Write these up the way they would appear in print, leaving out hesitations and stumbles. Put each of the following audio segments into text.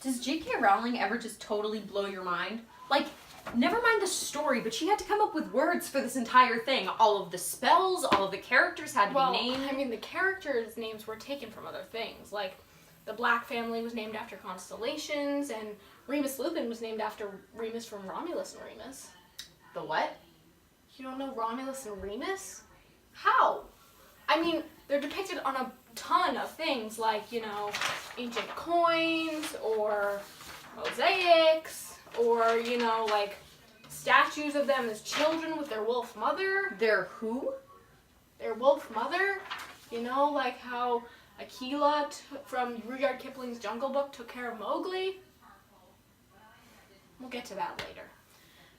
Does J.K. Rowling ever just totally blow your mind? Like, never mind the story, but she had to come up with words for this entire thing. All of the spells, all of the characters had to be named. I mean, the characters' names were taken from other things. Like, the Black family was named after constellations, and Remus Lupin was named after Remus from Romulus and Remus. The what? You don't know Romulus and Remus? How? I mean, they're depicted on a ton of things, like, you know, ancient coins, or mosaics, or, you know, like, statues of them as children with their wolf mother. Their who? Their wolf mother. You know, like how Akela from Rudyard Kipling's Jungle Book took care of Mowgli. We'll get to that later.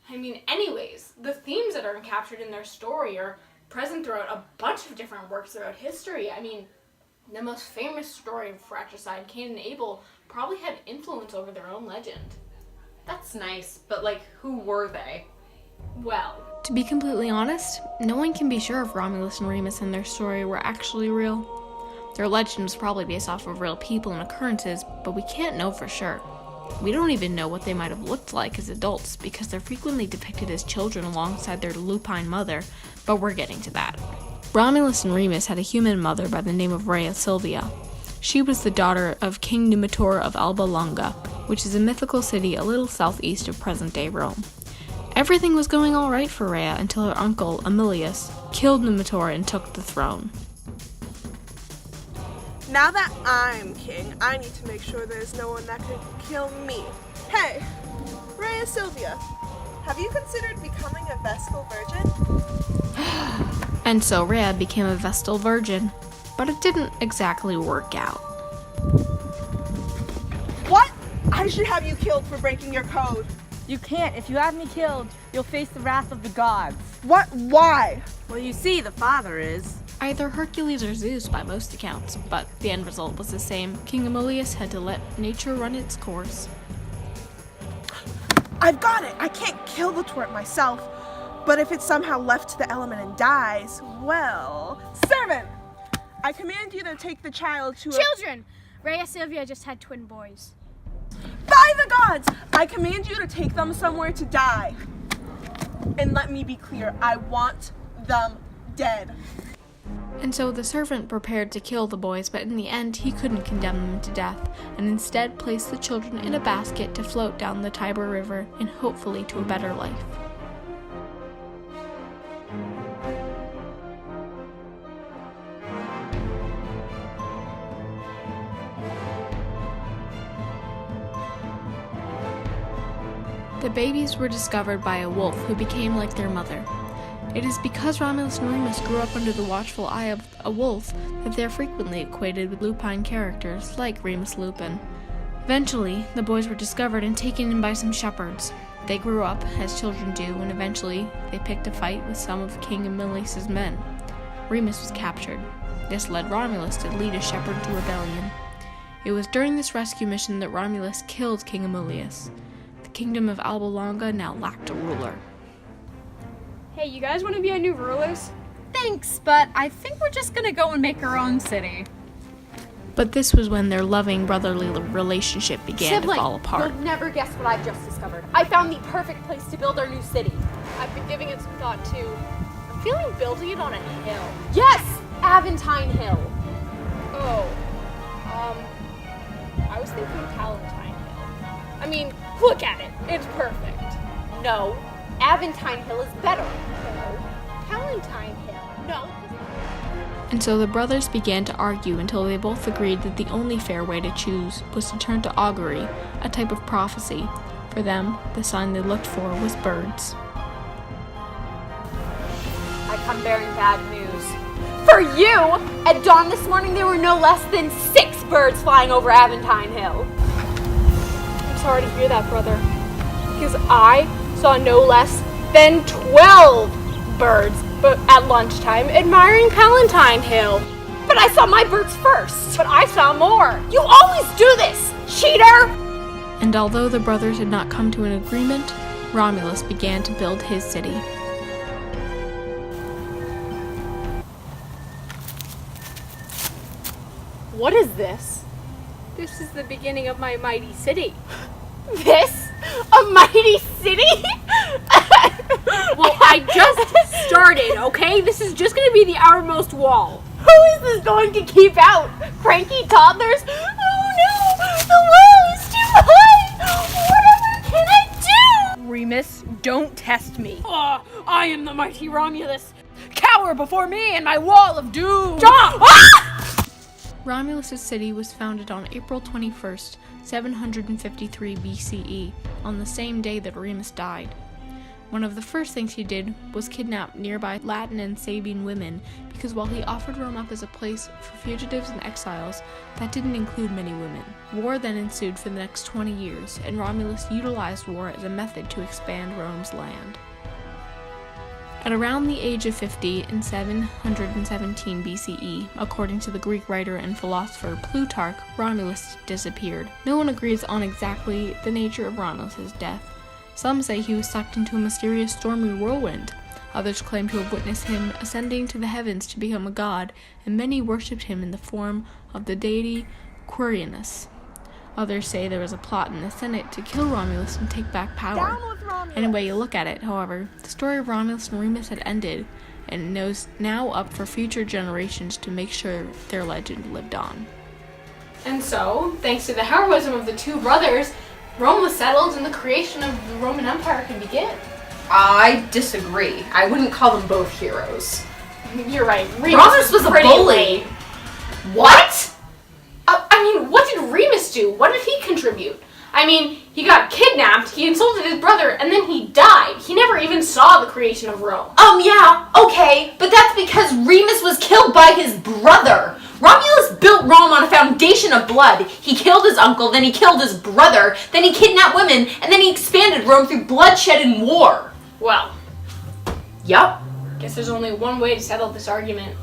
I mean, anyways, the themes that are captured in their story are present throughout a bunch of different works throughout history. I mean, the most famous story of fratricide, Cain and Abel, probably had influence over their own legend. That's nice, but like, who were they? Well, To be completely honest, no one can be sure if Romulus and Remus and their story were actually real. Their legend was probably based off of real people and occurrences, but we can't know for sure. We don't even know what they might have looked like as adults because they're frequently depicted as children alongside their lupine mother, but we're getting to that. Romulus and Remus had a human mother by the name of Rhea Silvia. She was the daughter of King Numitor of Alba Longa, which is a mythical city a little southeast of present-day Rome. Everything was going all right for Rhea until her uncle, Emilius, killed Numitor and took the throne. Now that I'm king, I need to make sure there's no one that could kill me. Hey, Rhea Silvia, have you considered becoming a Vestal Virgin? And so Rhea became a Vestal Virgin, but it didn't exactly work out. What? I should have you killed for breaking your code. You can't. If you have me killed, you'll face the wrath of the gods. What? Why? Well, you see, the father is. Either Hercules or Zeus by most accounts, but the end result was the same. King Emilius had to let nature run its course. I've got it. I can't kill the twerp myself, but if it's somehow left to the element and dies, well... Servant! I command you to take the child to Children! Rhea Silvia just had twin boys. By the gods! I command you to take them somewhere to die. And let me be clear, I want them dead. And so the servant prepared to kill the boys, but in the end he couldn't condemn them to death, and instead placed the children in a basket to float down the Tiber River and hopefully to a better life. The babies were discovered by a wolf who became like their mother. It is because Romulus and Remus grew up under the watchful eye of a wolf that they are frequently equated with lupine characters like Remus Lupin. Eventually, the boys were discovered and taken in by some shepherds. They grew up, as children do, and eventually they picked a fight with some of King Emilius' men. Remus was captured. This led Romulus to lead a shepherd to rebellion. It was during this rescue mission that Romulus killed King Emilius. The kingdom of Alba Longa now lacked a ruler. Hey, you guys want to be our new rulers? Thanks, but I think we're just gonna go and make our own city. But this was when their loving brotherly relationship began Sibling, to fall apart. You'll never guess what I've just discovered. I found the perfect place to build our new city. I've been giving it some thought too. I'm feeling building it on a hill. Yes! Aventine Hill. Oh, I was thinking Palatine Hill. I mean, look at it. It's perfect. No, Aventine Hill is better. No, Palatine Hill. No. And so the brothers began to argue until they both agreed that the only fair way to choose was to turn to augury, a type of prophecy. For them, the sign they looked for was birds. I come bearing bad news. For you! At dawn this morning, there were no less than 6 birds flying over Aventine Hill. I'm sorry to hear that, brother. Because I saw no less than 12 birds but at lunchtime admiring Palatine Hill. But I saw my birds first. But I saw more. You always do this, cheater! And although the brothers had not come to an agreement, Romulus began to build his city. What is this? This is the beginning of my mighty city. This? A mighty city? Well, I just started, okay? This is just gonna be the outermost wall. Who is this going to keep out? Cranky toddlers? Oh no! The wall is too high! Whatever can I do? Remus, don't test me. I am the mighty Romulus. Cower before me and my wall of doom. Stop! Romulus' city was founded on April 21st, 753 BCE, on the same day that Remus died. One of the first things he did was kidnap nearby Latin and Sabine women, because while he offered Rome up as a place for fugitives and exiles, that didn't include many women. War then ensued for the next 20 years, and Romulus utilized war as a method to expand Rome's land. At around the age of 50 in 717 BCE, according to the Greek writer and philosopher Plutarch, Romulus disappeared. No one agrees on exactly the nature of Romulus' death. Some say he was sucked into a mysterious stormy whirlwind. Others claim to have witnessed him ascending to the heavens to become a god, and many worshipped him in the form of the deity Quirinus. Others say there was a plot in the Senate to kill Romulus and take back power. Down with Romulus! Any way you look at it, however, the story of Romulus and Remus had ended, and it was now up for future generations to make sure their legend lived on. And so, thanks to the heroism of the two brothers, Rome was settled and the creation of the Roman Empire can begin. I disagree. I wouldn't call them both heroes. You're right. Remus was a pretty bully. lame. What? I mean, what did Remus do? What did he contribute? I mean, he got kidnapped, he insulted his brother, and then he died. He never even saw the creation of Rome. Yeah, okay, but that's because Remus was killed by his brother. Romulus built Rome on a foundation of blood. He killed his uncle, then he killed his brother, then he kidnapped women, and then he expanded Rome through bloodshed and war. Well, Yup. guess there's only one way to settle this argument.